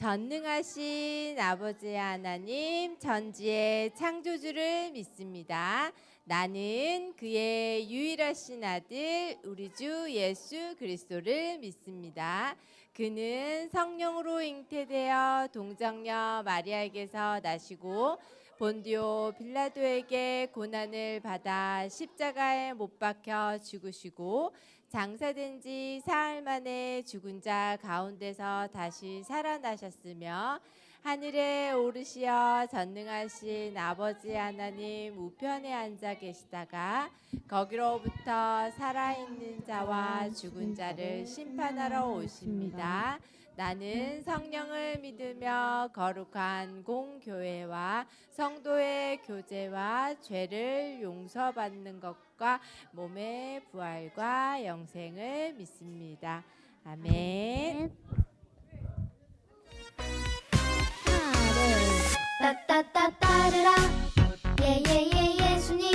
전능하신 아버지 하나님, 전지의 창조주를 믿습니다. 나는 그의 유일하신 아들 우리 주 예수 그리스도를 믿습니다. 그는 성령으로 잉태되어 동정녀 마리아에게서 나시고 본디오 빌라도에게 고난을 받아 십자가에 못 박혀 죽으시고 장사된 지 사흘 만에 죽은 자 가운데서 다시 살아나셨으며 하늘에 오르시어 전능하신 아버지 하나님 우편에 앉아 계시다가 거기로부터 살아있는 자와 죽은 자를 심판하러 오십니다. 나는 성령을 믿으며 거룩한 공교회와 성도의 교제와 죄를 용서받는 것과 몸의 부활과 영생을 믿습니다. 아멘. 따따따따르라 예예예 예수님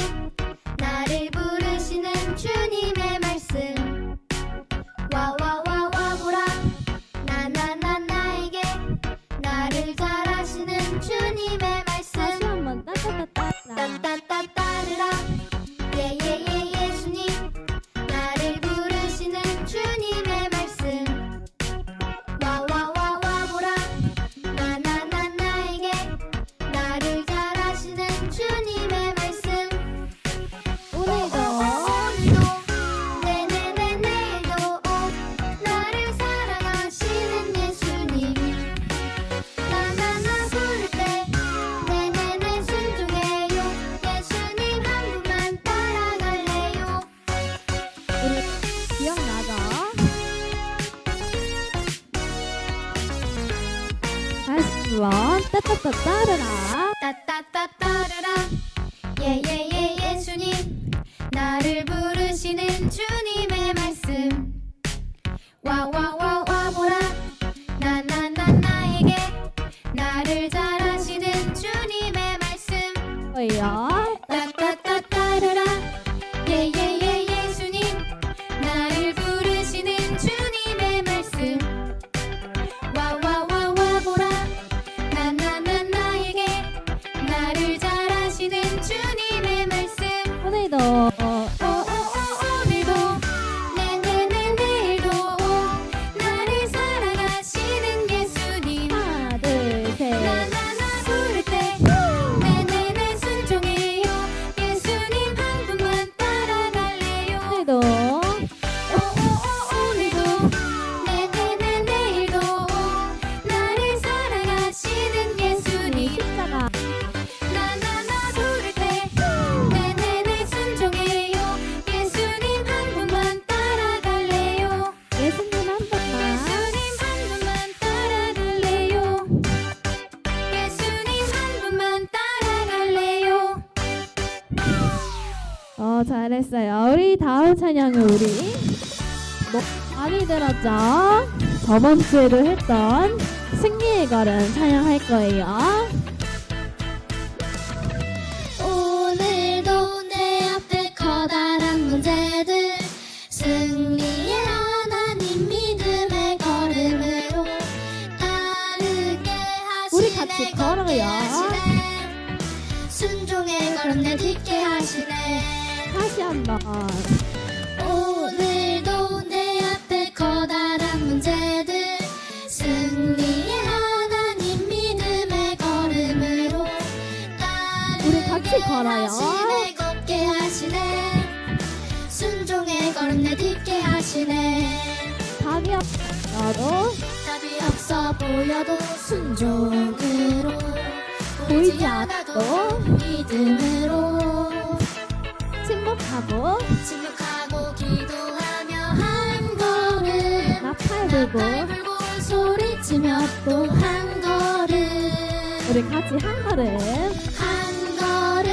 나를 부르시는 주님의 말씀 와와와와 보라 나나나 나에게 나를 잘하시는 주님의 말씀 다시 한번 따따따따라 따따따따르라 예예예 예수님 나를 부르시는 주님의 말씀 와와와와 보라 나나나 나에게 나를 잘하시는 주님의 말씀 오늘도 네네네 내일도 나를 사랑하시는 예수님 나나나 부를 때 네네네 순종해요 예수님 한 분만 따라갈래요 우리 기억나죠? 다시 한번 따따따따르라 따따따따르라 예예예 예수님 나를 부르시는 주님의 말씀 와와와와 보라 나나나 나에게 나를 잘하시는 주님의 말씀 뭐예요? 따따따따르라 예예예 예수님 나를 부르시는 주님의 말씀 와와와와 보라 나나나 나에게 나를 잘하시는 주님의 말씀 오늘도 오늘도 네네네 내일도 나를 사랑하시는 예수님 하나 둘셋 나나나 부를 때 네네네 순종해요 예수님 한 분만 따라갈래요 오늘도 오늘도 네네네 내일도 나를 사랑하시는 예수님 십자가 나나나 부를 때 네네네 순종해요 예수님 한 분만 따라갈래요 예수님 한 번만 예수님 한 분만 따라갈래요 예수님 한 분만 따라갈래요 잘했어요. 우리 다음 찬양은 우리 많이 들었죠? 저번 주에도 했던 승리의 걸음 찬양할 거예요. 오늘도 내 앞에 커다란 문제들 승리의 하나님 믿음의 걸음으로 따르게 우리 하시네 같이 걷게 걸어요. 하시네 순종의 걸음 내딛게 하시네 다시 한번 오늘도 내 앞에 커다란 문제들 승리의 하나님 믿음의 걸음으로 우리 같이 걸어요. 하시네 걷게 하시네 순종의 걸음 내딛게 하시네 답이 없어도 답이 없어 보여도 순종으로 보이지 않아도 믿음으로 침묵하고 침묵하고 기도하며 한 걸음 나팔 불고 나팔 불고 소리치며 또 한 걸음 우리 같이 한 걸음 한 걸음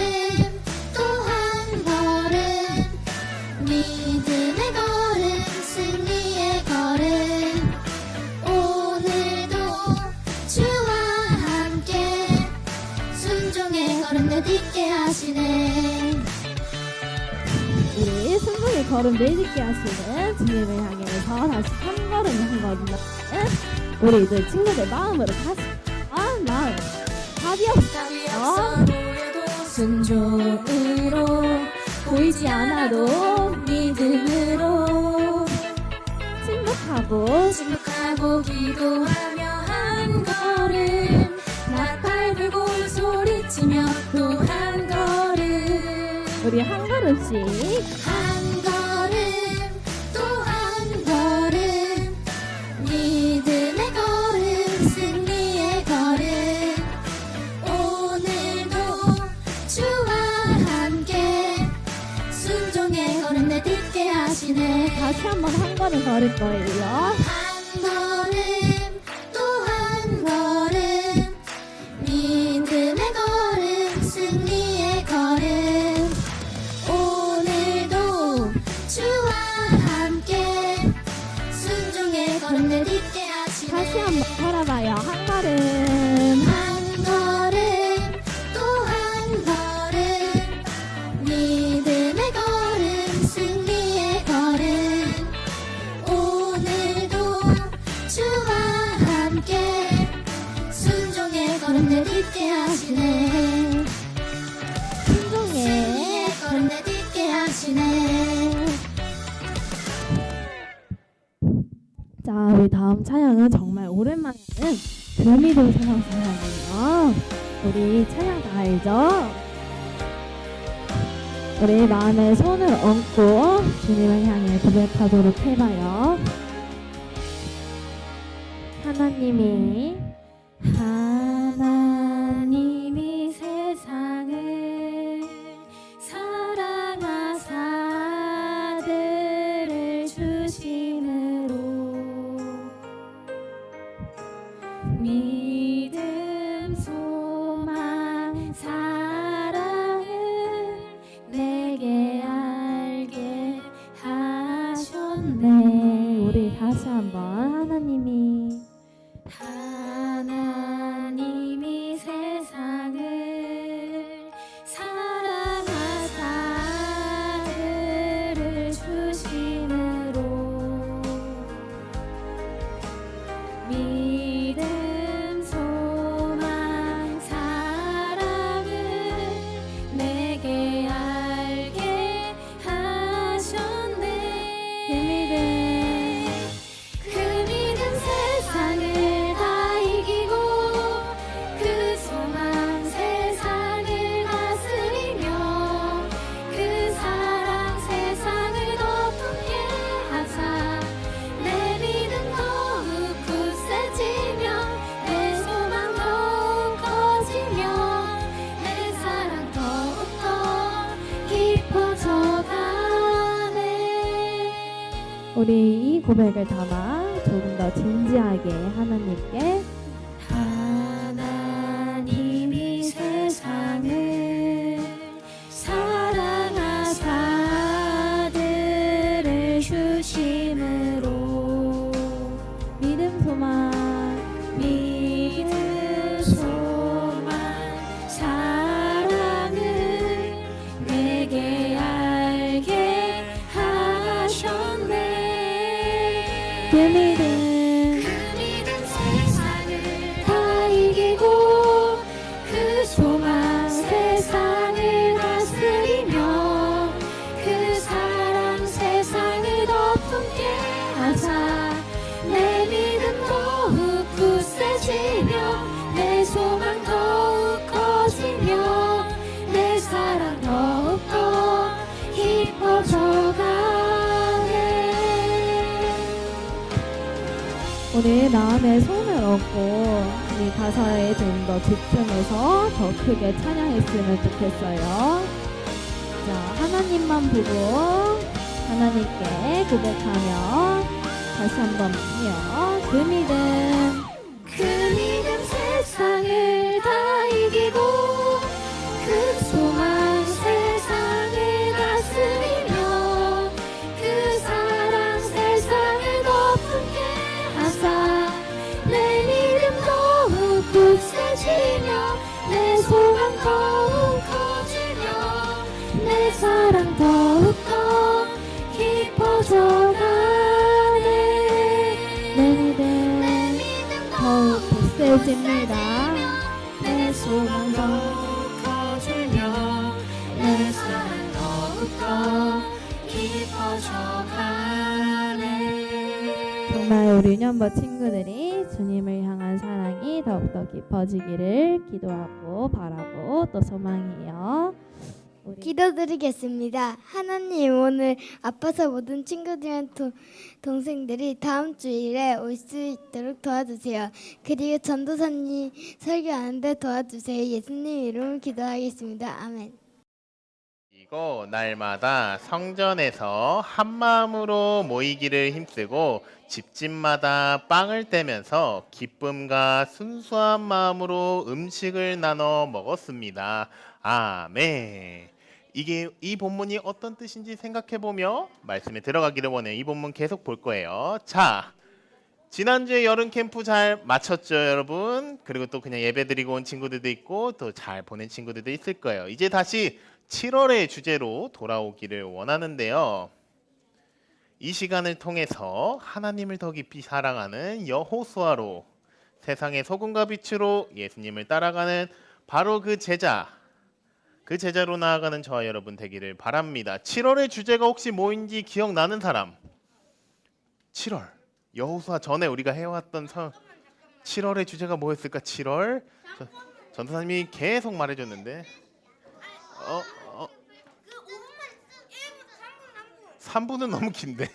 또 한 걸음 믿음의 걸음 승리의 걸음 오늘도 주와 함께 순종의 걸음 내딛게 하시네 우리 승부의 걸음 내딛게 하시는 주님을 향해서 다시 한 걸음 한 걸음 우리 이제 친구들 마음으로 다시 마음 답이 없어 보여도 순종으로 보이지 않아도 믿음으로 침묵하고 기도하며 한 걸음 나팔 불고 소리치며 또 한 걸음 우리 한 걸음씩 한 걸음 또 한 걸음 믿음의 걸음 승리의 걸음 오늘도 주와 함께 순종의 걸음 내딛게 하시네 다시 한번 한 걸음 걸을 거예요. 한 걸음 또 한 걸음 믿음의 걸음 승리의 걸음 오늘도 주와 함께 순종의 걸음 내딛게 하시네 다시 한번 걸어봐요. 한 걸음 한 걸음 또 한 걸음 믿음의 걸음 승리의 걸음 오늘도 주와 함께 순종의 걸음 내딛게 하시네 순종의 걸음 내딛게 하시네 자, 우리 다음 찬양은 정말 오랜만에 하는 금이도 찬양 찬양이에요. 우리 찬양 다 알죠? 우리 마음에 손을 얹고 주님을 향해 고백하도록 해봐요. 하나님이 세상을 사랑하사 아들을 주심으로 믿음 소망 사랑을 내게 알게 하셨네. 우리 다시 한번 하나님이 세상을 사랑하사 아들을 주심으로 믿음 소망 사랑을 내게 알게 하셨네 그 믿음 세상을 다 이기고 그 소망 세상을 다스리며 그 사랑 세상을 덮게 하사 내 믿음 더욱 굳세지며 내 소망 더욱 커지며 내 사랑 더욱더 깊어져가네 우리 이 고백을 담아 조금 더 진지하게 하나님께 하나님이 세상을 사랑하사 아들을 주심으로 믿음 소망 사랑을 내게 알게 하셨네 그 믿음 세상을 다 이기고 그 소망 세상을 다스리며 그 사랑 세상을 덮게 하사 내 믿음 더욱 굳세지며 내 소망 더욱 커지며 내 사랑 더욱더 깊어져가네 우리 마음에 손을 얹고 이 가사에 좀 더 집중해서 더 크게 찬양했으면 좋겠어요. 자, 하나님만 보고 하나님께 고백하며 다시 한번요. 그 믿음 세상을 다 이기고 그 소망 세상을 다스리며 그 사랑 세상을 덮게 하사 내 믿음 더욱 굳세지며 내 소망 더욱 커지며 내 사랑 더욱더 깊어져가네 내 믿음 더욱 굳세집니다. 내 소망 더욱 커지며 내 삶 더욱더 깊어져가네. 정말 우리 유년부 친구들이 주님을 향한 사랑이 더욱더 깊어지기를 기도하고 바라고 또 소망해요. 우리 기도드리겠습니다. 하나님, 오늘 아파서 모든 친구들이랑 동생들이 다음 주일에 올 수 있도록 도와주세요. 그리고 전도사님 설교하는데 도와주세요. 예수님 이름으로 기도하겠습니다. 아멘. 이거 날마다 성전에서 한마음으로 모이기를 힘쓰고 집집마다 빵을 떼면서 기쁨과 순수한 마음으로 음식을 나눠 먹었습니다. 아멘. 이 본문이 어떤 뜻인지 생각해보며 말씀에 들어가기를 원해요. 이 본문 계속 볼 거예요. 자, 지난주에 여름 캠프 잘 마쳤죠, 여러분? 그리고 또 그냥 예배 드리고 온 친구들도 있고 또 잘 보낸 친구들도 있을 거예요. 이제 다시 7월의 주제로 돌아오기를 원하는데요. 이 시간을 통해서 하나님을 더 깊이 사랑하는 여호수아로 세상의 소금과 빛으로 예수님을 따라가는 바로 그 제자로 나아가는 저와 여러분 되기를 바랍니다. 7월의 주제가 혹시 뭐인지 기억나는 사람? 7월 여호수아 전에 우리가 해왔던 7월의 주제가 뭐였을까? 7월 전도사님이 계속 말해줬는데 3분은 너무 긴데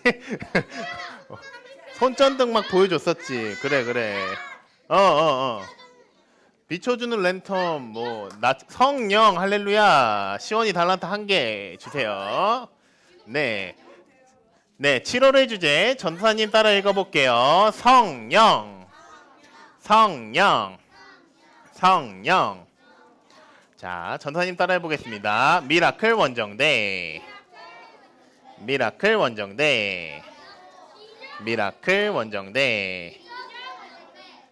손전등 막 보여줬었지. 그래 비춰주는 랜턴 뭐 성령 할렐루야 시원이 달란트 1개 주세요. 네 7월의 주제 전도사님 따라 읽어볼게요. 성령. 자, 전도사님 따라 해보겠습니다. 미라클 원정대.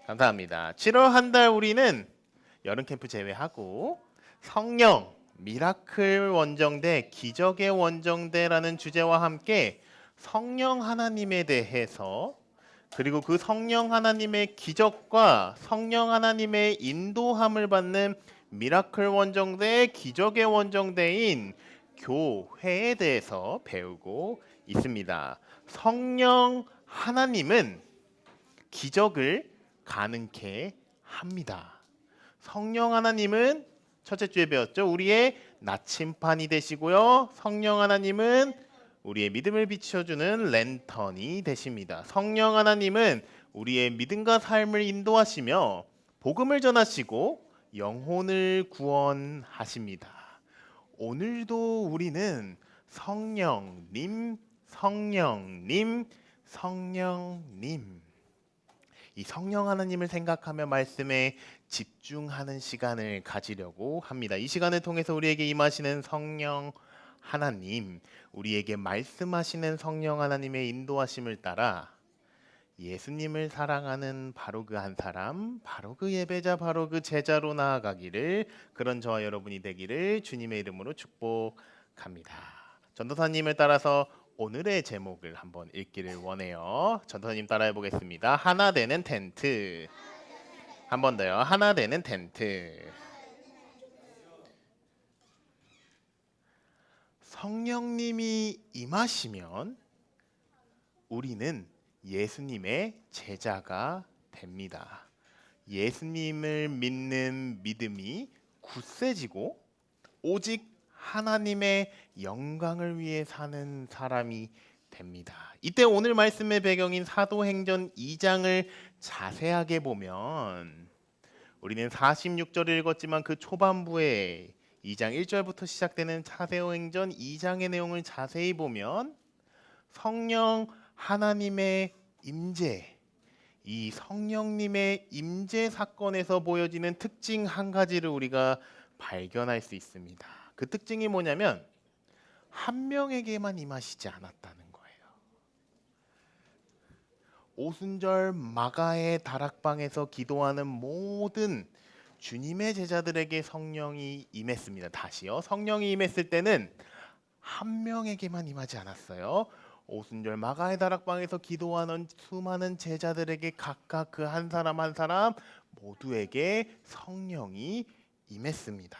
감사합니다. 7월 한 달 우리는 여름 캠프 제외하고 성령, 미라클 원정대, 기적의 원정대라는 주제와 함께 성령 하나님에 대해서 그리고 그 성령 하나님의 기적과 성령 하나님의 인도함을 받는 미라클 원정대의 기적의 원정대인 교회에 대해서 배우고 있습니다. 성령 하나님은 기적을 가능케 합니다. 성령 하나님은 첫째 주에 배웠죠. 우리의 나침판이 되시고요. 성령 하나님은 우리의 믿음을 비춰주는 랜턴이 되십니다. 성령 하나님은 우리의 믿음과 삶을 인도하시며 복음을 전하시고 영혼을 구원하십니다. 오늘도 우리는 성령님 이 성령 하나님을 생각하며 말씀에 집중하는 시간을 가지려고 합니다. 이 시간을 통해서 우리에게 임하시는 성령 하나님, 우리에게 말씀하시는 성령 하나님의 인도하심을 따라 예수님을 사랑하는 바로 그 한 사람, 바로 그 예배자, 바로 그 제자로 나아가기를, 그런 저와 여러분이 되기를 주님의 이름으로 축복합니다. 전도사님을 따라서 오늘의 제목을 한번 읽기를 원해요. 전도사님 따라해 보겠습니다. 하나 되는 텐트. 한 번 더요. 하나 되는 텐트. 성령님이 임하시면 우리는 예수님의 제자가 됩니다. 예수님을 믿는 믿음이 굳세지고 오직 하나님의 영광을 위해 사는 사람이 됩니다. 이때 오늘 말씀의 배경인 사도행전 2장을 자세하게 보면 우리는 46절을 읽었지만 그 초반부에 2장 1절부터 시작되는 사도행전 2장의 내용을 자세히 보면 성령 하나님의 임재, 이 성령님의 임재 사건에서 보여지는 특징 한 가지를 우리가 발견할 수 있습니다. 그 특징이 뭐냐면 한 명에게만 임하시지 않았다는 거예요. 오순절 마가의 다락방에서 기도하는 모든 주님의 제자들에게 성령이 임했습니다. 다시요. 성령이 임했을 때는 한 명에게만 임하지 않았어요. 오순절 마가의 다락방에서 기도하는 수많은 제자들에게 각각 그 한 사람 한 사람 모두에게 성령이 임했습니다.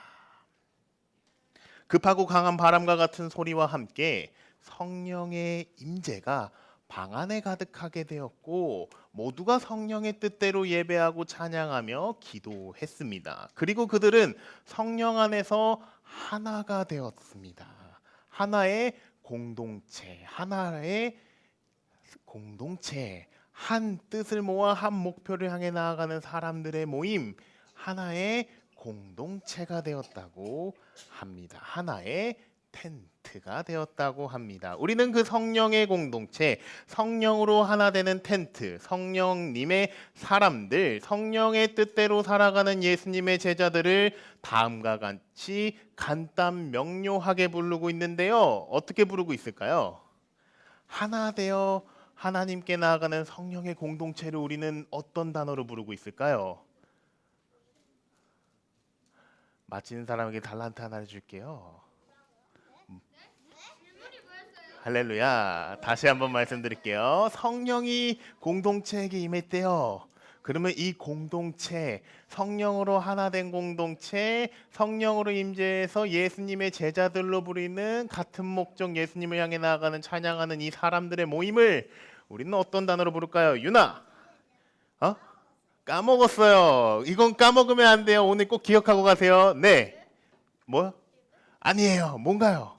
급하고 강한 바람과 같은 소리와 함께 성령의 임재가 방 안에 가득하게 되었고 모두가 성령의 뜻대로 예배하고 찬양하며 기도했습니다. 그리고 그들은 성령 안에서 하나가 되었습니다. 하나의 공동체, 한 뜻을 모아 한 목표를 향해 나아가는 사람들의 모임, 하나의 공동체가 되었다고 합니다. 하나의 텐트가 되었다고 합니다. 우리는 그 성령의 공동체, 성령으로 하나 되는 텐트, 성령님의 사람들, 성령의 뜻대로 살아가는 예수님의 제자들을 다음과 같이 간단 명료하게 부르고 있는데요. 어떻게 부르고 있을까요? 하나 되어 하나님께 나아가는 성령의 공동체를 우리는 어떤 단어로 부르고 있을까요? 맞히는 사람에게 달란트 하나를 줄게요. 할렐루야. 다시 한번 말씀드릴게요. 성령이 공동체에게 임했대요. 그러면 이 공동체, 성령으로 하나 된 공동체, 성령으로 임재해서 예수님의 제자들로 부르는 같은 목적 예수님을 향해 나아가는 찬양하는 이 사람들의 모임을 우리는 어떤 단어로 부를까요? 유나. 까먹었어요. 이건 까먹으면 안 돼요. 오늘 꼭 기억하고 가세요. 네. 뭐? 아니에요. 뭔가요?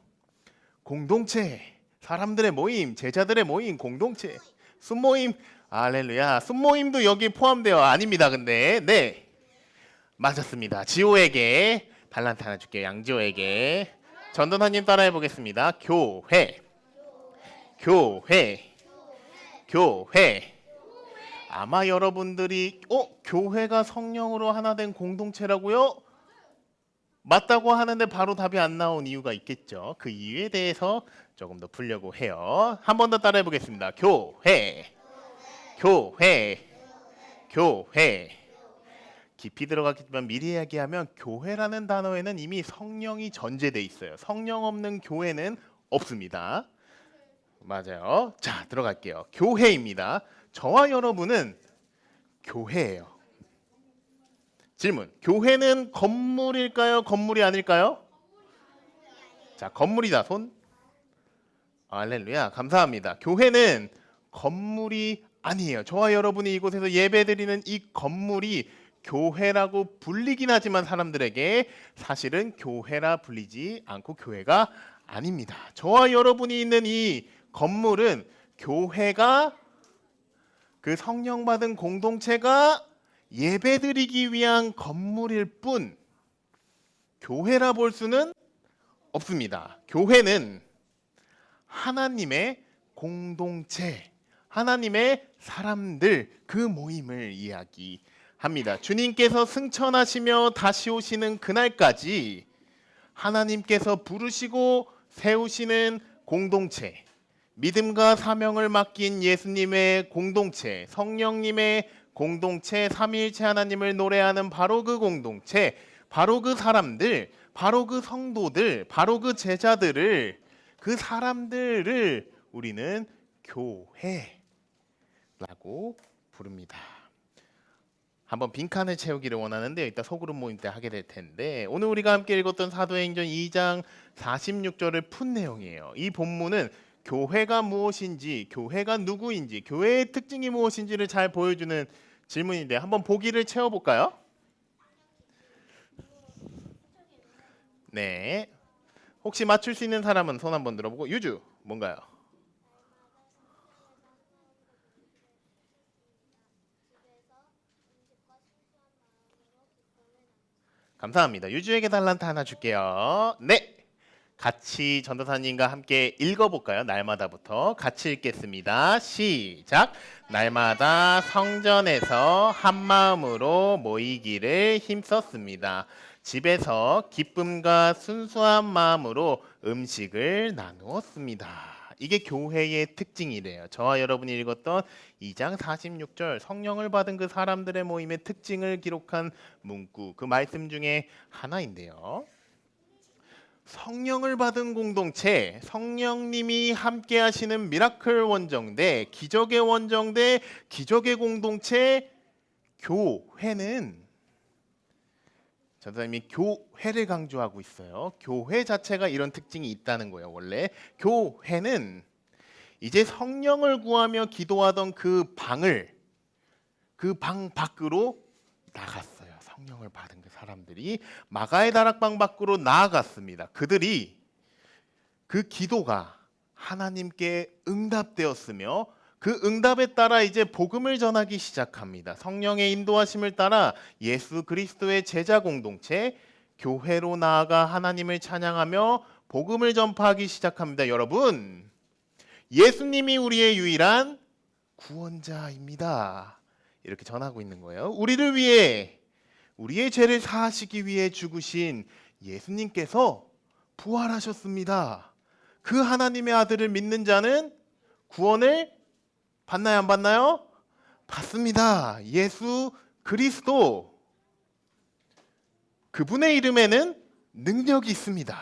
공동체. 사람들의 모임, 제자들의 모임, 공동체, 순모임, 할렐루야. 순모임도 여기 포함되어 아닙니다. 근데 네, 맞았습니다. 지호에게 달란트 하나 줄게요. 양지호에게. 전도사님 따라해 보겠습니다. 교회, 교회, 교회. 아마 여러분들이 교회가 성령으로 하나 된 공동체라고요? 맞다고 하는데 바로 답이 안 나온 이유가 있겠죠. 그 이유에 대해서 조금 더 풀려고 해요. 한 번 더 따라해 보겠습니다. 교회, 교회, 교회. 깊이 들어갔지만 미리 이야기하면 교회라는 단어에는 이미 성령이 전제돼 있어요. 성령 없는 교회는 없습니다. 맞아요. 자, 들어갈게요. 교회입니다. 저와 여러분은 교회예요. 질문. 교회는 건물일까요? 건물이 아닐까요? 자, 건물이다. 손. 할렐루야. 감사합니다. 교회는 건물이 아니에요. 저와 여러분이 이곳에서 예배드리는 이 건물이 교회라고 불리긴 하지만 사람들에게 사실은 교회라 불리지 않고 교회가 아닙니다. 저와 여러분이 있는 이 건물은 교회가 그 성령 받은 공동체가 예배드리기 위한 건물일 뿐 교회라 볼 수는 없습니다. 교회는 하나님의 공동체, 하나님의 사람들 그 모임을 이야기합니다. 주님께서 승천하시며 다시 오시는 그날까지 하나님께서 부르시고 세우시는 공동체, 믿음과 사명을 맡긴 예수님의 공동체, 성령님의 공동체, 삼위일체 하나님을 노래하는 바로 그 공동체, 바로 그 사람들, 바로 그 성도들, 바로 그 제자들을, 그 사람들을 우리는 교회라고 부릅니다. 한번 빈칸을 채우기를 원하는데 이따 소그룹 모임 때 하게 될 텐데 오늘 우리가 함께 읽었던 사도행전 2장 46절을 푼 내용이에요. 이 본문은 교회가 무엇인지, 교회가 누구인지, 교회의 특징이 무엇인지를 잘 보여주는 질문인데 한번 보기를 채워볼까요? 네. 혹시 맞출 수 있는 사람은 손 한번 들어보고. 유주, 뭔가요? 감사합니다. 유주에게 달란트 하나 줄게요. 네. 같이 전도사님과 함께 읽어볼까요? 날마다부터 같이 읽겠습니다. 시작. 날마다 성전에서 한 마음으로 모이기를 힘썼습니다. 집에서 기쁨과 순수한 마음으로 음식을 나누었습니다. 이게 교회의 특징이래요. 저와 여러분이 읽었던 2장 46절 성령을 받은 그 사람들의 모임의 특징을 기록한 문구, 그 말씀 중에 하나인데요. 성령을 받은 공동체, 성령님이 함께 하시는 미라클 원정대, 기적의 원정대, 기적의 공동체, 교회는 전도사님이 교회를 강조하고 있어요. 교회 자체가 이런 특징이 있다는 거예요. 원래 교회는 이제 성령을 구하며 기도하던 그 방 밖으로 나갔어요. 성령을 받은 그 사람들이 마가의 다락방 밖으로 나아갔습니다. 그들이 그 기도가 하나님께 응답되었으며 그 응답에 따라 이제 복음을 전하기 시작합니다. 성령의 인도하심을 따라 예수 그리스도의 제자 공동체 교회로 나아가 하나님을 찬양하며 복음을 전파하기 시작합니다. 여러분, 예수님이 우리의 유일한 구원자입니다. 이렇게 전하고 있는 거예요. 우리를 위해 우리의 죄를 사하시기 위해 죽으신 예수님께서 부활하셨습니다. 그 하나님의 아들을 믿는 자는 구원을 받나요? 안 받나요? 받습니다. 예수 그리스도, 그분의 이름에는 능력이 있습니다.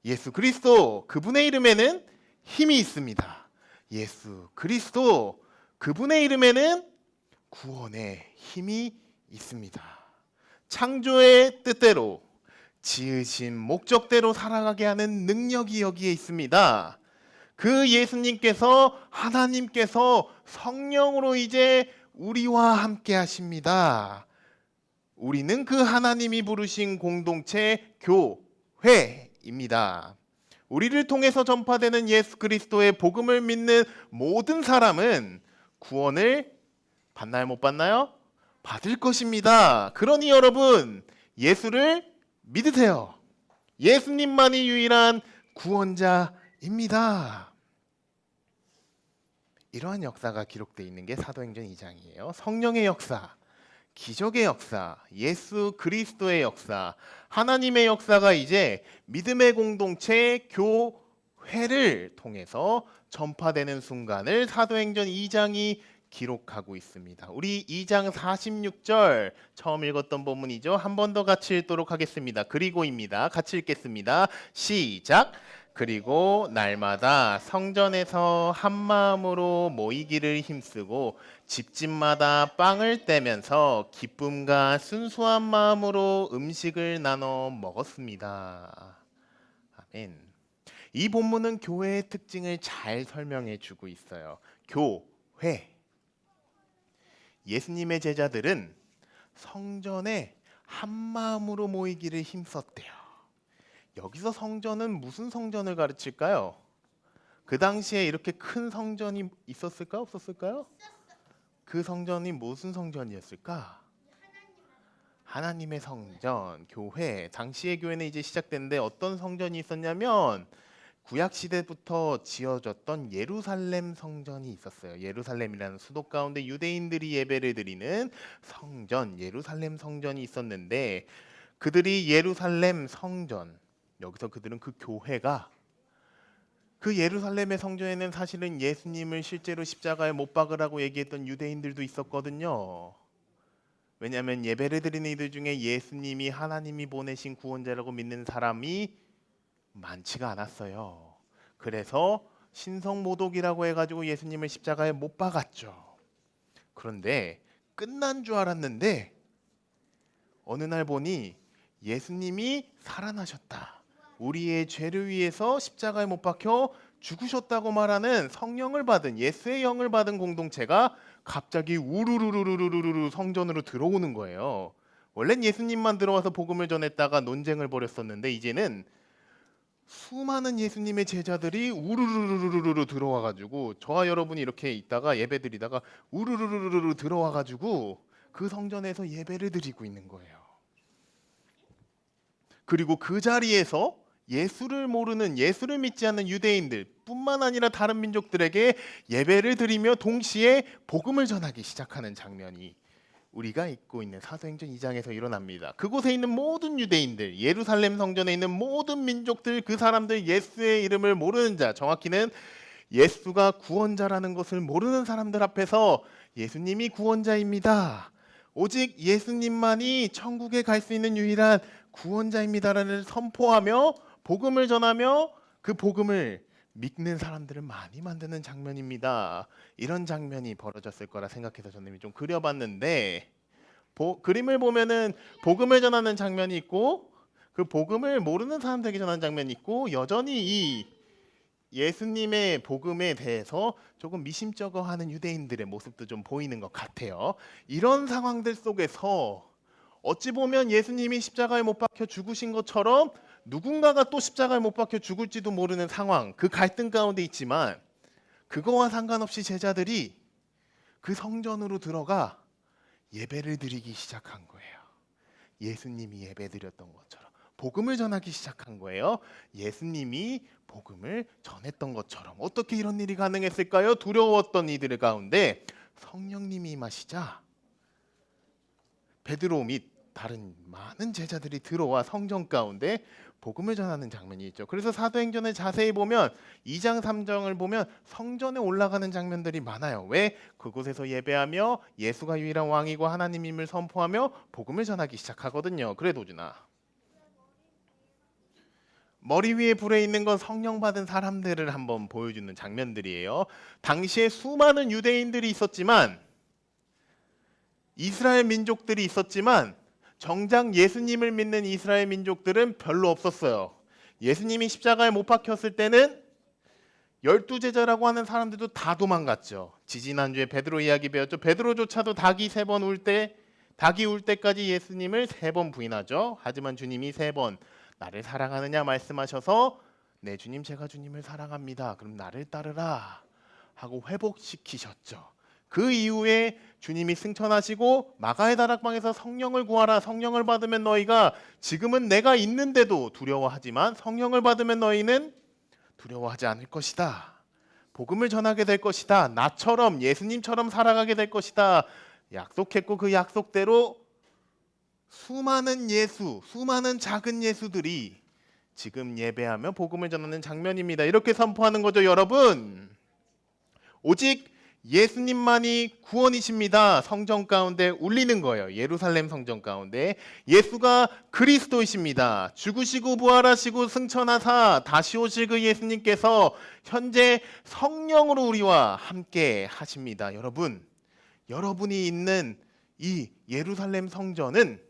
예수 그리스도, 그분의 이름에는 힘이 있습니다. 예수 그리스도, 그분의 이름에는 구원의 힘이 있습니다. 창조의 뜻대로, 지으신 목적대로 살아가게 하는 능력이 여기에 있습니다. 그 예수님께서, 하나님께서 성령으로 이제 우리와 함께 하십니다. 우리는 그 하나님이 부르신 공동체 교회입니다. 우리를 통해서 전파되는 예수 그리스도의 복음을 믿는 모든 사람은 구원을 받나요? 못 받나요? 받을 것입니다. 그러니 여러분, 예수를 믿으세요. 예수님만이 유일한 구원자입니다. 이러한 역사가 기록되어 있는 게 사도행전 2장이에요. 성령의 역사, 기적의 역사, 예수 그리스도의 역사, 하나님의 역사가 이제 믿음의 공동체 교회를 통해서 전파되는 순간을 사도행전 2장이 기록하고 있습니다. 우리 2장 46절 처음 읽었던 본문이죠. 한 번 더 같이 읽도록 하겠습니다. 그리고입니다. 같이 읽겠습니다. 시작. 그리고 날마다 성전에서 한 마음으로 모이기를 힘쓰고 집집마다 빵을 떼면서 기쁨과 순수한 마음으로 음식을 나눠 먹었습니다. 아멘. 이 본문은 교회의 특징을 잘 설명해 주고 있어요. 교회. 예수님의 제자들은 성전에 한 마음으로 모이기를 힘썼대요. 여기서 성전은 무슨 성전을 가르칠까요? 그 당시에 이렇게 큰 성전이 있었을까 없었을까요? 그 성전이 무슨 성전이었을까? 하나님의 성전, 교회. 당시의 교회는 이제 시작됐는데 어떤 성전이 있었냐면 구약 시대부터 지어졌던 예루살렘 성전이 있었어요. 예루살렘이라는 수도 가운데 유대인들이 예배를 드리는 성전, 예루살렘 성전이 있었는데 그들이 예루살렘 성전, 여기서 그들은 그 교회가 그 예루살렘의 성전에는 사실은 예수님을 실제로 십자가에 못 박으라고 얘기했던 유대인들도 있었거든요. 왜냐하면 예배를 드리는 이들 중에 예수님이 하나님이 보내신 구원자라고 믿는 사람이 많지가 않았어요. 그래서 신성모독이라고 해가지고 예수님을 십자가에 못 박았죠. 그런데 끝난 줄 알았는데 어느 날 보니 예수님이 살아나셨다. 우리의 죄를 위해서 십자가에 못 박혀 죽으셨다고 말하는 성령을 받은, 예수의 영을 받은 공동체가 갑자기 우르르르르르르 성전으로 들어오는 거예요. 원래는 예수님만 들어와서 복음을 전했다가 논쟁을 벌였었는데 이제는 수많은 예수님의 제자들이 우르르르르르 들어와가지고 저와 여러분이 이렇게 있다가 예배드리다가 우르르르르 들어와가지고 그 성전에서 예배를 드리고 있는 거예요. 그리고 그 자리에서 예수를 모르는, 예수를 믿지 않는 유대인들 뿐만 아니라 다른 민족들에게 예배를 드리며 동시에 복음을 전하기 시작하는 장면이 우리가 읽고 있는 사도행전 2장에서 일어납니다. 그곳에 있는 모든 유대인들, 예루살렘 성전에 있는 모든 민족들, 그 사람들, 예수의 이름을 모르는 자, 정확히는 예수가 구원자라는 것을 모르는 사람들 앞에서 예수님이 구원자입니다. 오직 예수님만이 천국에 갈 수 있는 유일한 구원자입니다라는 선포하며 복음을 전하며 그 복음을 믿는 사람들을 많이 만드는 장면입니다. 이런 장면이 벌어졌을 거라 생각해서 저는 좀 그려봤는데 그림을 보면은 복음을 전하는 장면이 있고 그 복음을 모르는 사람들에게 전하는 장면이 있고 여전히 이 예수님의 복음에 대해서 조금 미심쩍어하는 유대인들의 모습도 좀 보이는 것 같아요. 이런 상황들 속에서 어찌 보면 예수님이 십자가에 못 박혀 죽으신 것처럼 누군가가 또 십자가에 못 박혀 죽을지도 모르는 상황, 그 갈등 가운데 있지만 그거와 상관없이 제자들이 그 성전으로 들어가 예배를 드리기 시작한 거예요. 예수님이 예배 드렸던 것처럼 복음을 전하기 시작한 거예요. 예수님이 복음을 전했던 것처럼. 어떻게 이런 일이 가능했을까요? 두려웠던 이들 가운데 성령님이 임하시자 베드로 및 다른 많은 제자들이 들어와 성전 가운데 복음을 전하는 장면이 있죠. 그래서 사도행전을 자세히 보면 2장 3장을 보면 성전에 올라가는 장면들이 많아요. 왜? 그곳에서 예배하며 예수가 유일한 왕이고 하나님임을 선포하며 복음을 전하기 시작하거든요. 그래 도준아. 머리 위에 불에 있는 건 성령 받은 사람들을 한번 보여주는 장면들이에요. 당시에 수많은 유대인들이 있었지만 이스라엘 민족들이 있었지만 정작 예수님을 믿는 이스라엘 민족들은 별로 없었어요. 예수님이 십자가에 못 박혔을 때는 12제자라고 하는 사람들도 다 도망갔죠. 지지난주에 베드로 이야기 배웠죠. 베드로조차도 닭이 울 때까지 예수님을 3번 부인하죠. 하지만 주님이 3번 나를 사랑하느냐 말씀하셔서 네 주님 제가 주님을 사랑합니다. 그럼 나를 따르라 하고 회복시키셨죠. 그 이후에 주님이 승천하시고 마가의 다락방에서 성령을 구하라. 성령을 받으면 너희가 지금은 내가 있는데도 두려워하지만 성령을 받으면 너희는 두려워하지 않을 것이다. 복음을 전하게 될 것이다. 나처럼 예수님처럼 살아가게 될 것이다. 약속했고 그 약속대로 수많은 작은 예수들이 지금 예배하며 복음을 전하는 장면입니다. 이렇게 선포하는 거죠, 여러분. 오직 예수님만이 구원이십니다. 성전 가운데 울리는 거예요. 예루살렘 성전 가운데 예수가 그리스도이십니다. 죽으시고 부활하시고 승천하사 다시 오실 그 예수님께서 현재 성령으로 우리와 함께 하십니다. 여러분, 여러분이 있는 이 예루살렘 성전은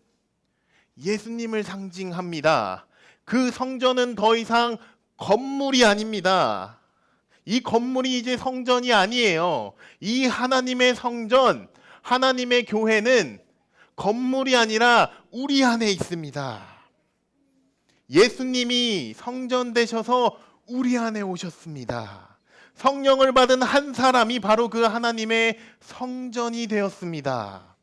예수님을 상징합니다. 그 성전은 더 이상 건물이 아닙니다. 이 건물이 이제 성전이 아니에요. 이 하나님의 성전, 하나님의 교회는 건물이 아니라 우리 안에 있습니다. 예수님이 성전 되셔서 우리 안에 오셨습니다. 성령을 받은 한 사람이 바로 그 하나님의 성전이 되었습니다.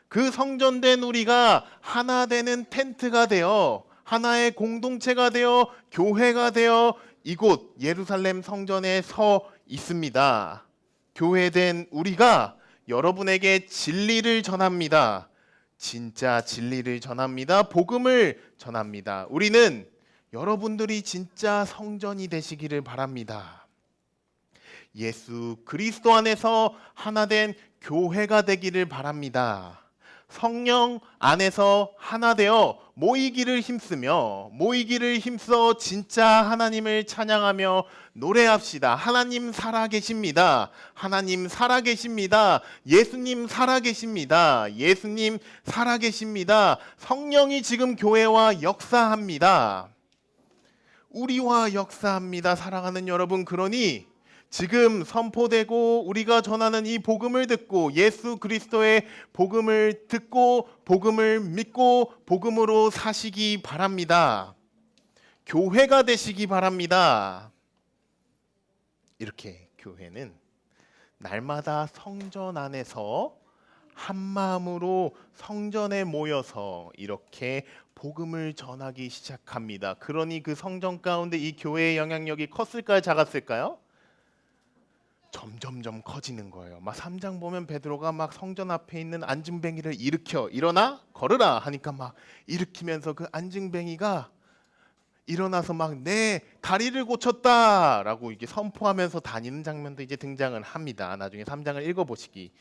그 성전된 우리가 하나 되는 텐트가 되어 하나의 공동체가 되어 교회가 되어 이곳 예루살렘 성전에 서 있습니다. 교회된 우리가 여러분에게 진리를 전합니다. 진짜 진리를 전합니다. 복음을 전합니다. 우리는 여러분들이 진짜 성전이 되시기를 바랍니다. 예수 그리스도 안에서 하나 된 교회가 되기를 바랍니다. 성령 안에서 하나 되어 모이기를 힘써 진짜 하나님을 찬양하며 노래합시다. 하나님 살아계십니다. 하나님 살아계십니다. 예수님 살아계십니다. 예수님 살아계십니다. 성령이 지금 교회와 역사합니다. 우리와 역사합니다. 사랑하는 여러분, 그러니 지금 선포되고 우리가 전하는 이 복음을 듣고 예수 그리스도의 복음을 듣고 복음을 믿고 복음으로 사시기 바랍니다. 교회가 되시기 바랍니다. 이렇게 교회는 날마다 성전 안에서 한 마음으로 성전에 모여서 이렇게 복음을 전하기 시작합니다. 그러니 그 성전 가운데 이 교회의 영향력이 컸을까요? 작았을까요? 점점점 커지는 거예요. 막 3장 보면 베드로가 막 성전 앞에 있는 안증뱅이를 일으켜 일어나 걸으라 하니까 막 일으키면서 그 안증뱅이가 일어나서 막 내 다리를 고쳤다라고 이게 선포하면서 다니는 장면도 이제 등장을 합니다. 나중에 3장을 읽어보시기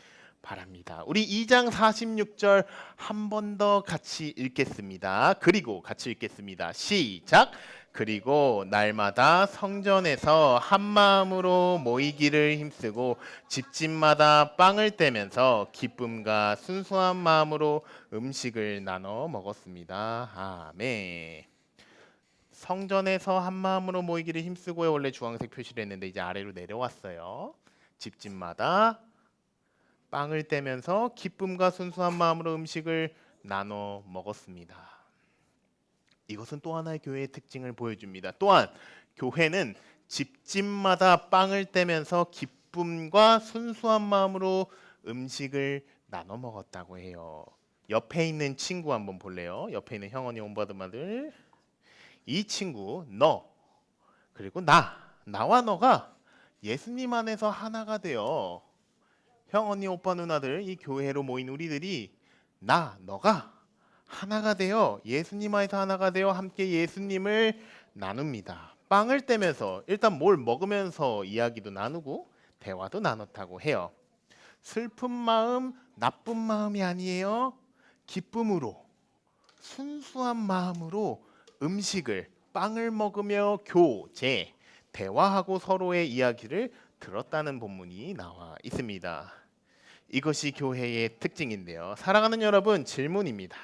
바랍니다. 우리 2장 46절 한 번 더 같이 읽겠습니다. 그리고 같이 읽겠습니다. 시작. 그리고 날마다 성전에서 한 마음으로 모이기를 힘쓰고 집집마다 빵을 떼면서 기쁨과 순수한 마음으로 음식을 나눠 먹었습니다. 아멘. 성전에서 한 마음으로 모이기를 힘쓰고에 원래 주황색 표시를 했는데 이제 아래로 내려왔어요. 집집마다 빵을 떼면서 기쁨과 순수한 마음으로 음식을 나눠 먹었습니다. 이것은 또 하나의 교회의 특징을 보여줍니다. 또한 교회는 집집마다 빵을 떼면서 기쁨과 순수한 마음으로 음식을 나눠 먹었다고 해요. 옆에 있는 친구 한번 볼래요? 옆에 있는 형언니 온바드마들. 이 친구, 너 그리고 나와 너가 예수님 안에서 하나가 되어 형, 언니, 오빠, 누나들, 이 교회로 모인 우리들이 너가 하나가 되어 예수님 안에서 하나가 되어 함께 예수님을 나눕니다. 빵을 떼면서 일단 뭘 먹으면서 이야기도 나누고 대화도 나눴다고 해요. 슬픈 마음, 나쁜 마음이 아니에요. 기쁨으로, 순수한 마음으로 음식을, 빵을 먹으며 교제, 대화하고 서로의 이야기를 들었다는 본문이 나와 있습니다. 이것이 교회의 특징인데요. 사랑하는 여러분, 질문입니다.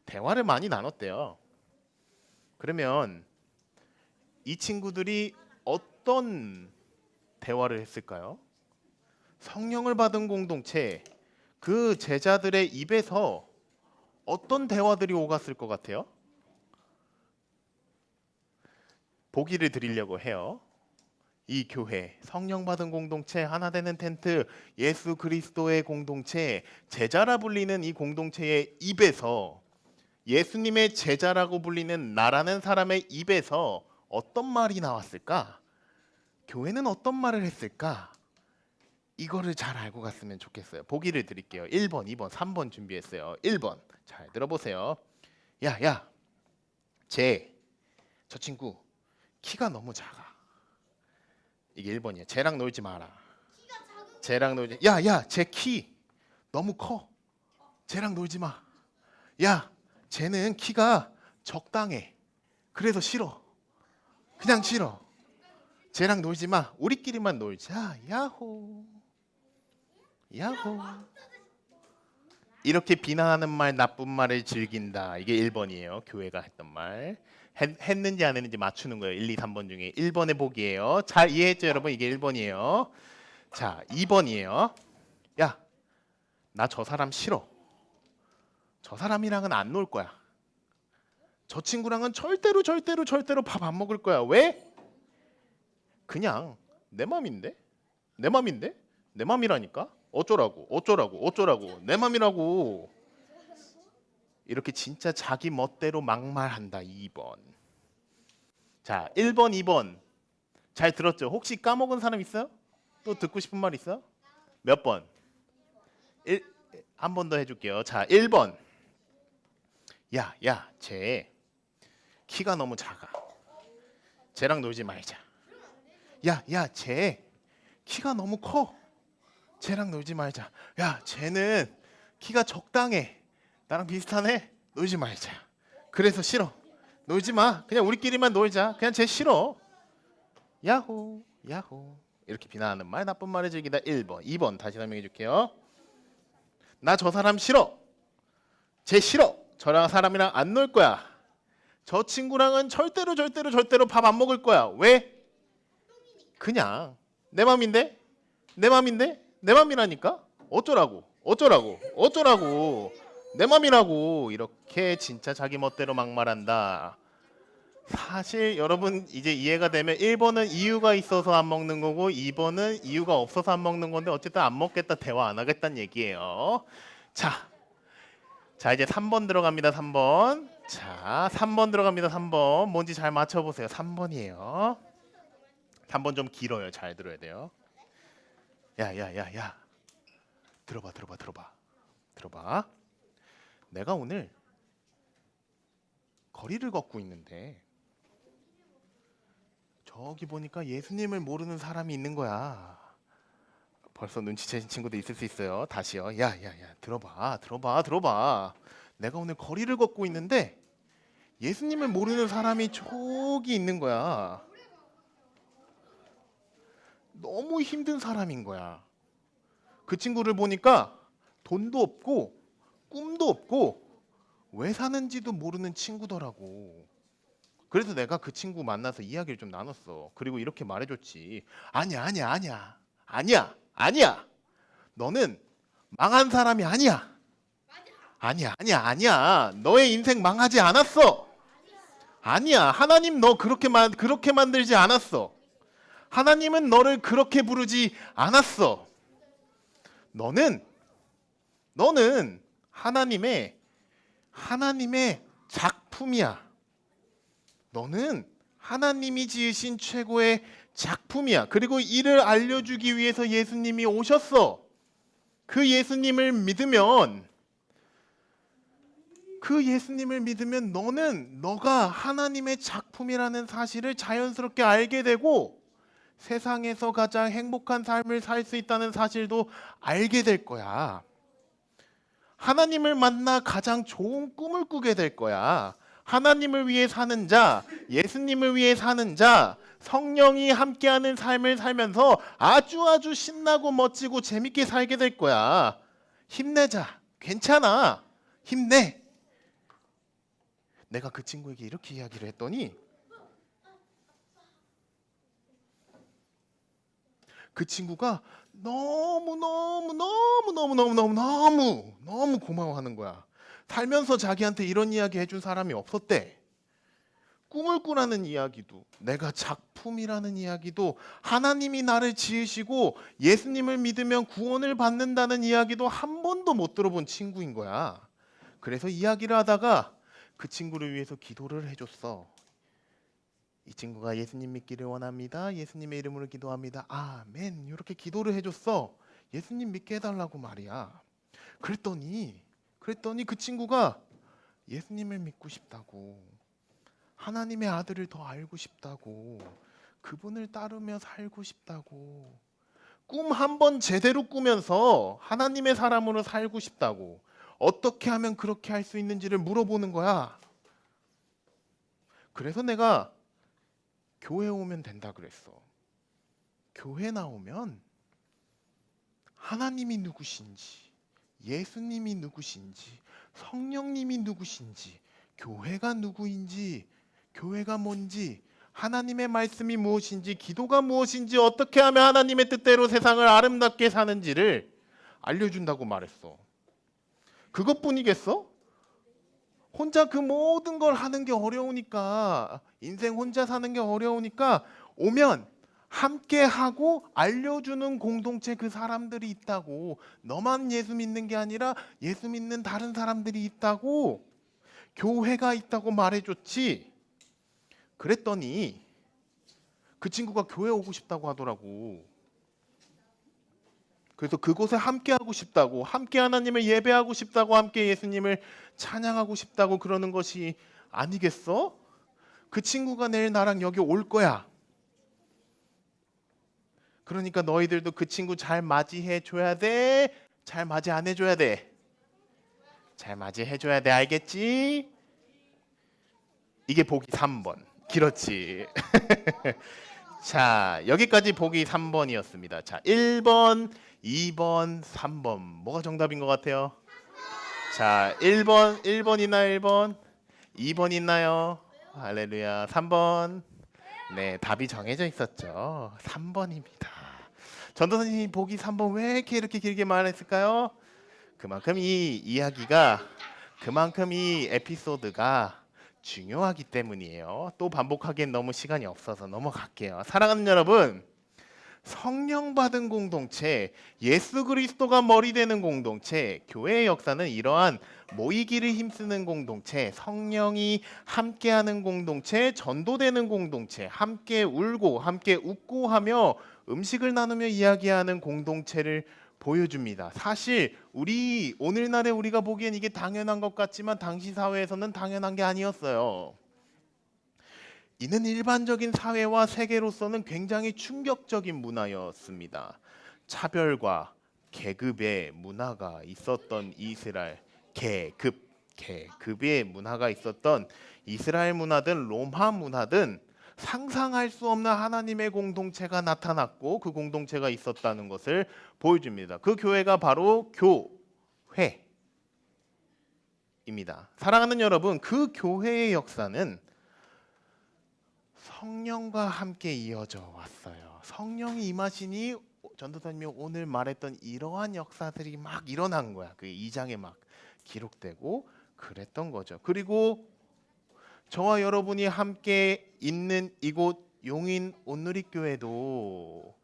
대화를 많이 나눴대요. 그러면 이 친구들이 어떤 대화를 했을까요? 성령을 받은 공동체, 그 제자들의 입에서 어떤 대화들이 오갔을 것 같아요? 보기를 드리려고 해요. 이 교회, 성령 받은 공동체, 하나 되는 텐트, 예수 그리스도의 공동체, 제자라 불리는 이 공동체의 입에서 예수님의 제자라고 불리는 나라는 사람의 입에서 어떤 말이 나왔을까? 교회는 어떤 말을 했을까? 이거를 잘 알고 갔으면 좋겠어요. 보기를 드릴게요. 1번, 2번, 3번 준비했어요. 1번, 잘 들어보세요. 야, 저 친구 키가 너무 작아. 이게 1번이야. 쟤랑 놀지 마라. 쟤랑 놀지. 야, 쟤 키 너무 커. 쟤랑 놀지 마. 야, 쟤는 키가 적당해. 그래서 싫어. 그냥 싫어. 쟤랑 놀지 마. 우리끼리만 놀자. 야호. 이렇게 비난하는 말, 나쁜 말을 즐긴다. 이게 1번이에요. 교회가 했던 말. 했는지 안 했는지 맞추는 거예요. 1, 2, 3번 중에 1번의 보기예요. 잘 이해했죠, 여러분? 이게 1번이에요. 자, 2번이에요. 야, 나 저 사람 싫어. 저 사람이랑은 안 놀 거야. 저 친구랑은 절대로 밥 안 먹을 거야. 왜? 그냥 내 맘인데? 내 맘이라니까? 어쩌라고? 내 맘이라고. 이렇게 진짜 자기 멋대로 막말한다. 2번. 자, 1번, 2번 잘 들었죠? 혹시 까먹은 사람 있어요? 또 듣고 싶은 말 있어요? 몇 번? 한 번 더 해줄게요. 자, 1번. 야, 쟤 키가 너무 작아. 쟤랑 놀지 말자. 야, 쟤 키가 너무 커. 쟤랑 놀지 말자. 야, 쟤는 키가 적당해. 나랑 비슷하네. 놀지 말자. 그래서 싫어. 놀지 마. 그냥 우리끼리만 놀자. 그냥 쟤 싫어. 야호. 이렇게 비난하는 말, 나쁜 말을 즐기다. 1번. 2번 다시 설명해 줄게요. 나 저 사람 싫어. 쟤 싫어. 저랑 사람이랑 안 놀 거야. 저 친구랑은 절대로 밥 안 먹을 거야. 왜? 그냥 내 맘인데? 내 맘이라니까? 어쩌라고? 내 맘이라고. 이렇게 진짜 자기 멋대로 막말한다. 사실 여러분 이제 이해가 되면 1번은 이유가 있어서 안 먹는 거고 2번은 이유가 없어서 안 먹는 건데 어쨌든 안 먹겠다, 대화 안 하겠다는 얘기예요. 자 이제 3번 들어갑니다. 3번. 자, 3번 들어갑니다. 3번. 뭔지 잘 맞춰보세요. 3번이에요. 3번 좀 길어요. 잘 들어야 돼요. 야. 들어봐. 내가 오늘 거리를 걷고 있는데 저기 보니까 예수님을 모르는 사람이 있는 거야. 벌써 눈치채신 친구도 있을 수 있어요. 다시요. 야야야, 들어봐. 내가 오늘 거리를 걷고 있는데 예수님을 모르는 사람이 저기 있는 거야. 너무 힘든 사람인 거야. 그 친구를 보니까 돈도 없고 꿈도 없고 왜 사는지도 모르는 친구더라고. 그래서 내가 그 친구 만나서 이야기를 좀 나눴어. 그리고 이렇게 말해줬지. 아니야. 너는 망한 사람이 아니야. 아니야. 너의 인생 망하지 않았어. 아니야. 하나님 너 그렇게 만들지 않았어. 하나님은 너를 그렇게 부르지 않았어. 너는 하나님의 작품이야. 너는 하나님이 지으신 최고의 작품이야. 그리고 이를 알려주기 위해서 예수님이 오셨어. 그 예수님을 믿으면 너가 하나님의 작품이라는 사실을 자연스럽게 알게 되고 세상에서 가장 행복한 삶을 살 수 있다는 사실도 알게 될 거야. 하나님을 만나 가장 좋은 꿈을 꾸게 될 거야. 하나님을 위해 사는 자, 예수님을 위해 사는 자, 성령이 함께하는 삶을 살면서 아주 신나고 멋지고 재밌게 살게 될 거야. 힘내자. 괜찮아. 힘내. 내가 그 친구에게 이렇게 이야기를 했더니 그 친구가 너무 고마워하는 거야. 살면서 자기한테 이런 이야기 해준 사람이 없었대. 꿈을 꾸라는 이야기도, 내가 작품이라는 이야기도, 하나님이 나를 지으시고 예수님을 믿으면 구원을 받는다는 이야기도 한 번도 못 들어본 친구인 거야. 그래서 이야기를 하다가 그 친구를 위해서 기도를 해줬어. 이 친구가 예수님 믿기를 원합니다. 예수님의 이름으로 기도합니다. 아멘. 이렇게 기도를 해줬어. 예수님 믿게 해달라고 말이야. 그랬더니 그 친구가 예수님을 믿고 싶다고, 하나님의 아들을 더 알고 싶다고, 그분을 따르며 살고 싶다고, 꿈 한 번 제대로 꾸면서 하나님의 사람으로 살고 싶다고, 어떻게 하면 그렇게 할 수 있는지를 물어보는 거야. 그래서 내가 교회 오면 된다 그랬어. 교회 나오면 하나님이 누구신지, 예수님이 누구신지, 성령님이 누구신지, 교회가 누구인지, 교회가 뭔지, 하나님의 말씀이 무엇인지, 기도가 무엇인지, 어떻게 하면 하나님의 뜻대로 세상을 아름답게 사는지를 알려준다고 말했어. 그것뿐이겠어? 혼자 그 모든 걸 하는 게 어려우니까, 인생 혼자 사는 게 어려우니까 오면 함께 하고 알려주는 공동체, 그 사람들이 있다고. 너만 예수 믿는 게 아니라 예수 믿는 다른 사람들이 있다고, 교회가 있다고 말해줬지. 그랬더니 그 친구가 교회 오고 싶다고 하더라고. 그래서 그곳에 함께 하고 싶다고, 함께 하나님을 예배하고 싶다고, 함께 예수님을 찬양하고 싶다고 그러는 것이 아니겠어? 그 친구가 내일 나랑 여기 올 거야. 그러니까 너희들도 그 친구 잘 맞이해 줘야 돼? 잘 맞이 안 해줘야 돼? 잘 맞이해 줘야 돼. 알겠지? 이게 보기 3번. 길었지. 자, 여기까지 보기 3번이었습니다. 자, 1번, 2번, 3번. 뭐가 정답인 것 같아요? 자, 1번 있나요? 1번? 2번 있나요? 할렐루야. 3번. 네, 답이 정해져 있었죠. 3번입니다. 전도사님이 보기 3번 왜 이렇게 길게 말했을까요? 그만큼 이 이야기가, 그만큼 이 에피소드가 중요하기 때문이에요. 또 반복하기엔 너무 시간이 없어서 넘어갈게요. 사랑하는 여러분, 성령 받은 공동체, 예수 그리스도가 머리 되는 공동체, 교회의 역사는 이러한 모이기를 힘쓰는 공동체, 성령이 함께하는 공동체, 전도되는 공동체, 함께 울고 함께 웃고 하며 음식을 나누며 이야기하는 공동체를 보여줍니다. 사실 오늘날에 우리가 보기엔 이게 당연한 것 같지만 당시 사회에서는 당연한 게 아니었어요. 이는 일반적인 사회와 세계로서는 굉장히 충격적인 문화였습니다. 차별과 계급의 문화가 있었던 이스라엘, 계급의 문화가 있었던 이스라엘 문화든 로마 문화든 상상할 수 없는 하나님의 공동체가 나타났고 그 공동체가 있었다는 것을 보여줍니다. 그 교회가 바로 교회입니다. 사랑하는 여러분, 그 교회의 역사는 성령과 함께 이어져 왔어요. 성령이 임하시니 전도사님이 오늘 말했던 이러한 역사들이 막 일어난 거야. 그 2장에 막 기록되고 그랬던 거죠. 그리고 저와 여러분이 함께 있는 이곳 용인 온누리교회도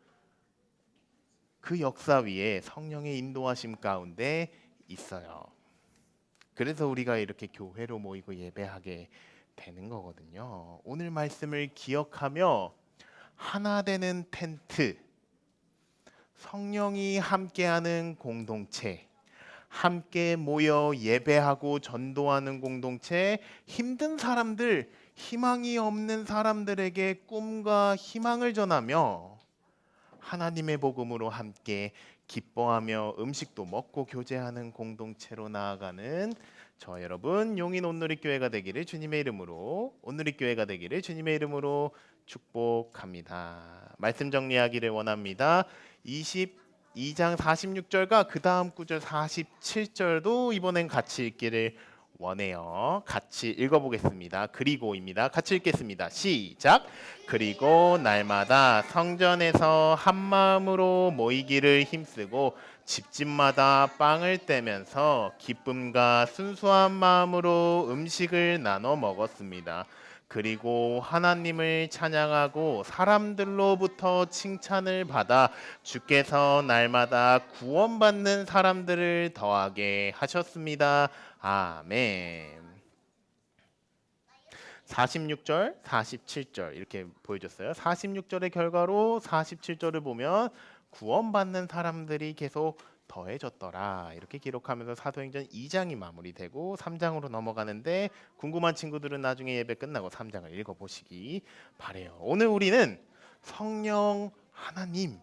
그 역사 위에 성령의 인도하심 가운데 있어요. 그래서 우리가 이렇게 교회로 모이고 예배하게 되는 거거든요. 오늘 말씀을 기억하며 하나 되는 텐트, 성령이 함께하는 공동체, 함께 모여 예배하고 전도하는 공동체, 힘든 사람들, 희망이 없는 사람들에게 꿈과 희망을 전하며 하나님의 복음으로 함께 기뻐하며 음식도 먹고 교제하는 공동체로 나아가는 저 여러분 용인 온누리교회가 되기를 주님의 이름으로 축복합니다. 말씀 정리하기를 원합니다. 22장 46절과 그 다음 구절 47절도 이번엔 같이 읽기를 원해요. 같이 읽어보겠습니다. 그리고입니다. 같이 읽겠습니다. 시작. 그리고 날마다 성전에서 한 마음으로 모이기를 힘쓰고 집집마다 빵을 떼면서 기쁨과 순수한 마음으로 음식을 나눠 먹었습니다. 그리고 하나님을 찬양하고 사람들로부터 칭찬을 받아 주께서 날마다 구원받는 사람들을 더하게 하셨습니다. 아멘. 46절, 47절 이렇게 보여줬어요. 46절의 결과로 47절을 보면 구원받는 사람들이 계속 더해졌더라 이렇게 기록하면서 사도행전 2장이 마무리되고 3장으로 넘어가는데 궁금한 친구들은 나중에 예배 끝나고 3장을 읽어보시기 바래요. 오늘 우리는 성령 하나님이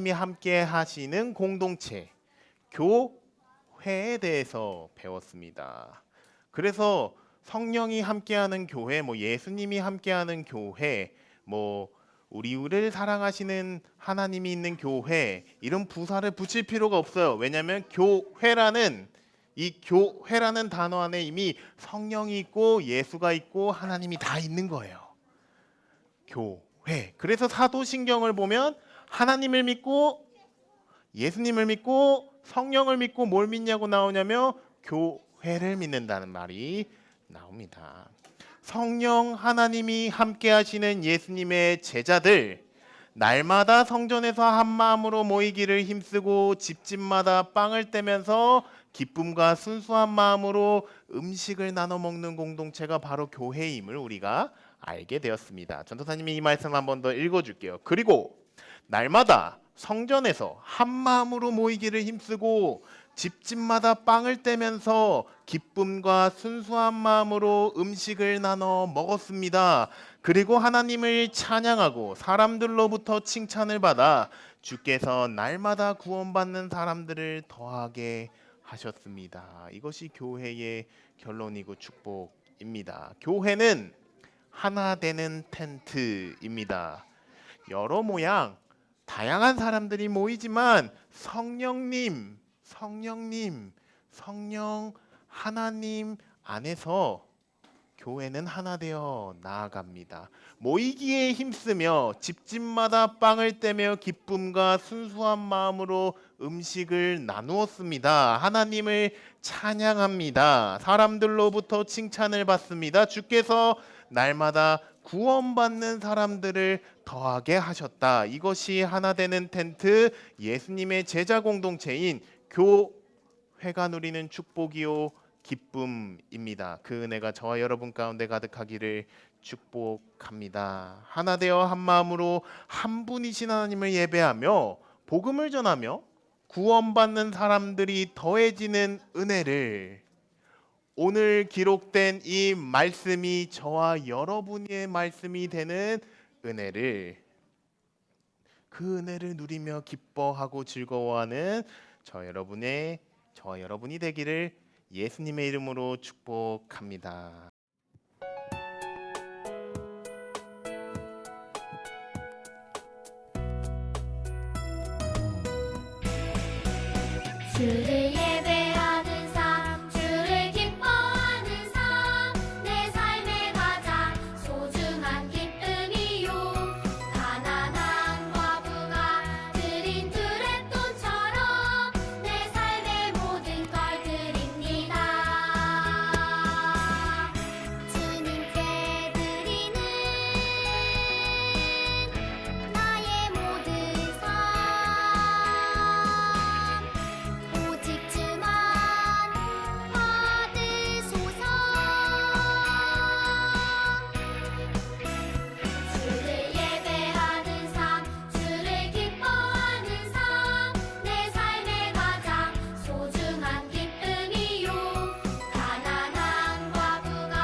함께 하시는 공동체 교회에 대해서 배웠습니다. 그래서 성령이 함께하는 교회, 예수님이 함께하는 교회, 우리를 사랑하시는 하나님이 있는 교회 이런 부사를 붙일 필요가 없어요. 왜냐하면 교회라는 단어 안에 이미 성령이 있고 예수가 있고 하나님이 다 있는 거예요. 교회. 그래서 사도신경을 보면 하나님을 믿고 예수님을 믿고 성령을 믿고 뭘 믿냐고 나오냐면 교회를 믿는다는 말이 나옵니다. 성령 하나님이 함께 하시는 예수님의 제자들 날마다 성전에서 한 마음으로 모이기를 힘쓰고 집집마다 빵을 떼면서 기쁨과 순수한 마음으로 음식을 나눠 먹는 공동체가 바로 교회임을 우리가 알게 되었습니다. 전도사님이 이 말씀 한 번 더 읽어줄게요. 그리고 날마다 성전에서 한 마음으로 모이기를 힘쓰고 집집마다 빵을 떼면서 기쁨과 순수한 마음으로 음식을 나눠 먹었습니다. 그리고 하나님을 찬양하고 사람들로부터 칭찬을 받아 주께서 날마다 구원받는 사람들을 더하게 하셨습니다. 이것이 교회의 결론이고 축복입니다. 교회는 하나 되는 텐트입니다. 여러 모양 다양한 사람들이 모이지만 성령 하나님 안에서 교회는 하나 되어 나아갑니다. 모이기에 힘쓰며 집집마다 빵을 떼며 기쁨과 순수한 마음으로 음식을 나누었습니다. 하나님을 찬양합니다. 사람들로부터 칭찬을 받습니다. 주께서 날마다 구원받는 사람들을 더하게 하셨다. 이것이 하나 되는 텐트 예수님의 제자 공동체인 교회가 누리는 축복이요 기쁨입니다. 그 은혜가 저와 여러분 가운데 가득하기를 축복합니다. 하나 되어 한 마음으로 한 분이신 하나님을 예배하며 복음을 전하며 구원받는 사람들이 더해지는 은혜를 오늘 기록된 이 말씀이 저와 여러분의 말씀이 되는 은혜를 그 은혜를 누리며 기뻐하고 즐거워하는 저와 여러분이 되기를 예수님의 이름으로 축복합니다. 주를 예배하는 삶, 주를 기뻐하는 삶, 내 삶의 가장 소중한 기쁨이요. 가난한 과부가 드린 두레돈처럼 내 삶의 모든 걸 드립니다. 주님께 드리는 나의 모든 삶, 오직 주만 받으소서. 주를 예배하는 삶, 주를 기뻐하는 삶, 내 삶의 가장 소중한 기쁨이요. 가난한 과부가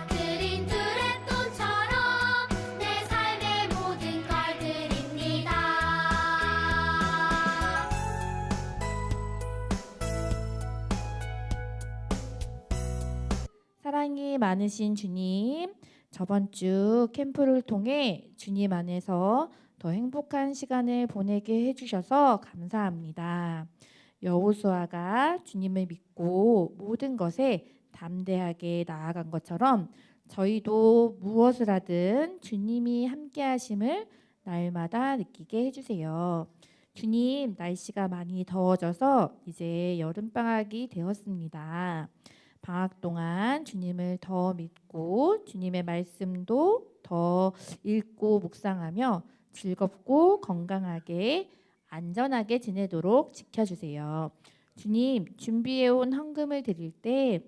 드린 두레돈처럼 내 삶의 모든 걸 드립니다. 사랑이 많으신 주님, 저번 주 캠프를 통해 주님 안에서 더 행복한 시간을 보내게 해주셔서 감사합니다. 여호수아가 주님을 믿고 모든 것에 담대하게 나아간 것처럼 저희도 무엇을 하든 주님이 함께 하심을 날마다 느끼게 해주세요. 주님, 날씨가 많이 더워져서 이제 여름방학이 되었습니다. 방학 동안 주님을 더 믿고 주님의 말씀도 더 읽고 묵상하며 즐겁고 건강하게 안전하게 지내도록 지켜주세요. 주님, 준비해온 헌금을 드릴 때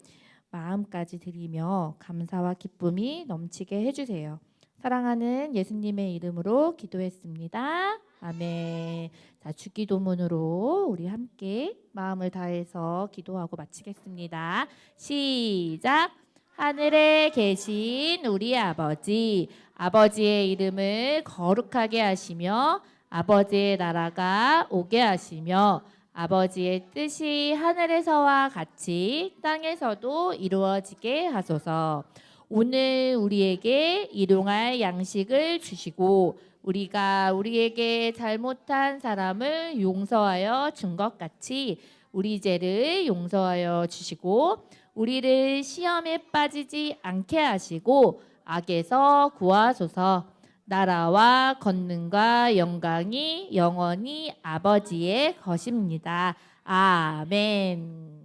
마음까지 드리며 감사와 기쁨이 넘치게 해주세요. 사랑하는 예수님의 이름으로 기도했습니다. 아멘. 자, 주기도문으로 우리 함께 마음을 다해서 기도하고 마치겠습니다. 시작. 하늘에 계신 우리 아버지, 아버지의 이름을 거룩하게 하시며 아버지의 나라가 오게 하시며 아버지의 뜻이 하늘에서와 같이 땅에서도 이루어지게 하소서. 오늘 우리에게 일용할 양식을 주시고 우리가 우리에게 잘못한 사람을 용서하여 준 것 같이 우리 죄를 용서하여 주시고 우리를 시험에 빠지지 않게 하시고 악에서 구하소서. 나라와 권능과 영광이 영원히 아버지의 것입니다. 아멘.